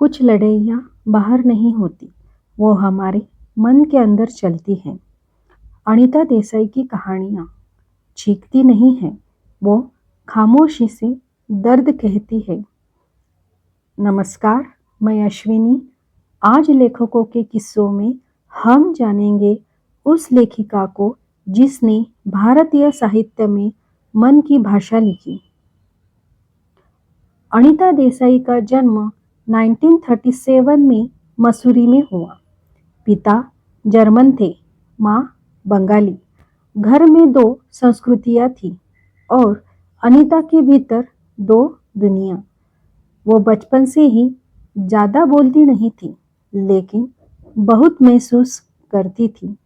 कुछ लड़ाइयाँ बाहर नहीं होती, वो हमारे मन के अंदर चलती हैं। अनीता देसाई की कहानियाँ चीखती नहीं हैं, वो खामोशी से दर्द कहती है। नमस्कार, मैं अश्विनी। आज लेखकों के किस्सों में हम जानेंगे उस लेखिका को जिसने भारतीय साहित्य में मन की भाषा लिखी। अनीता देसाई का जन्म 1937 में मसूरी में हुआ। पिता जर्मन थे, माँ बंगाली। घर में दो संस्कृतियाँ थी और अनीता के भीतर दो दुनिया। वो बचपन से ही ज़्यादा बोलती नहीं थी, लेकिन बहुत महसूस करती थी।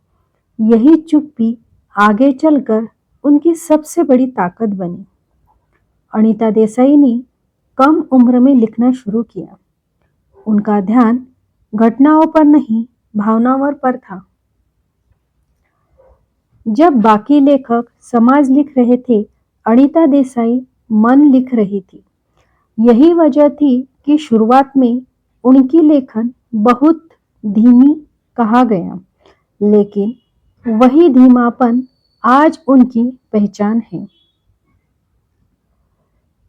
यही चुप्पी आगे चलकर उनकी सबसे बड़ी ताकत बनी। अनीता देसाई ने कम उम्र में लिखना शुरू किया। उनका ध्यान घटनाओं पर नहीं, भावनाओं पर था। जब बाकी लेखक समाज लिख रहे थे, अनीता देसाई मन लिख रही थी। यही वजह थी कि शुरुआत में उनकी लेखन बहुत धीमी कहा गया, लेकिन वही धीमापन आज उनकी पहचान है।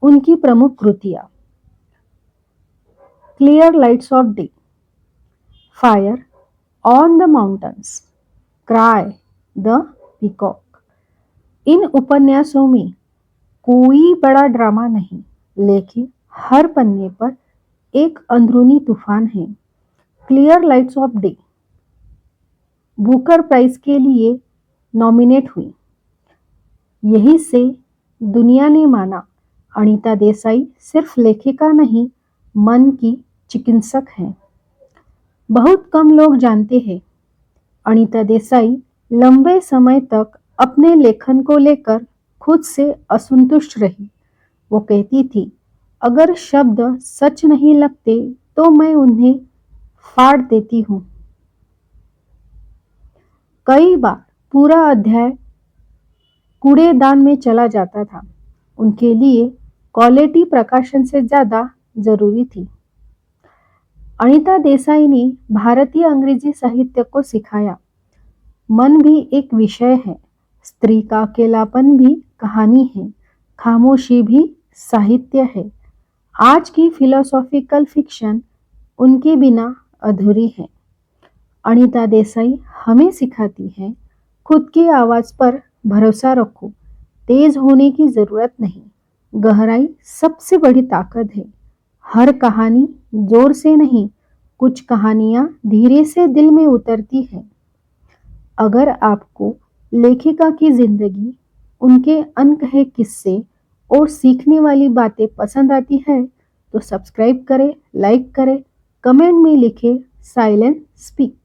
उनकी प्रमुख कृतियाँ: clear lights of day, fire on the mountains, cry the peacock. इन उपन्यासों में कोई बड़ा ड्रामा नहीं, लेकिन हर पन्ने पर एक अंदरूनी तूफान है। Clear lights of day Booker prize के लिए नॉमिनेट हुई। यही से दुनिया ने माना अनीता देसाई सिर्फ लेखिका नहीं, मन की चिकित्सक हैं। बहुत कम लोग जानते हैं, अनीता देसाई लंबे समय तक अपने लेखन को लेकर खुद से असंतुष्ट रही। वो कहती थी, अगर शब्द सच नहीं लगते तो मैं उन्हें फाड़ देती हूँ। कई बार पूरा अध्याय कूड़ेदान में चला जाता था। उनके लिए क्वालिटी प्रकाशन से ज्यादा जरूरी थी। अनीता देसाई ने भारतीय अंग्रेजी साहित्य को सिखाया। मन भी एक विषय है, स्त्री का अकेलापन भी कहानी है, खामोशी भी साहित्य है। आज की फिलोसॉफिकल फिक्शन उनके बिना अधूरी है। अनीता देसाई हमें सिखाती है, खुद की आवाज पर भरोसा रखो, तेज होने की जरूरत नहीं, गहराई सबसे बड़ी ताकत है। हर कहानी जोर से नहीं, कुछ कहानियां धीरे से दिल में उतरती है। अगर आपको लेखिका की जिंदगी, उनके अनकहे किस्से और सीखने वाली बातें पसंद आती है तो सब्सक्राइब करें, लाइक करें, कमेंट में लिखें साइलेंट स्पीक।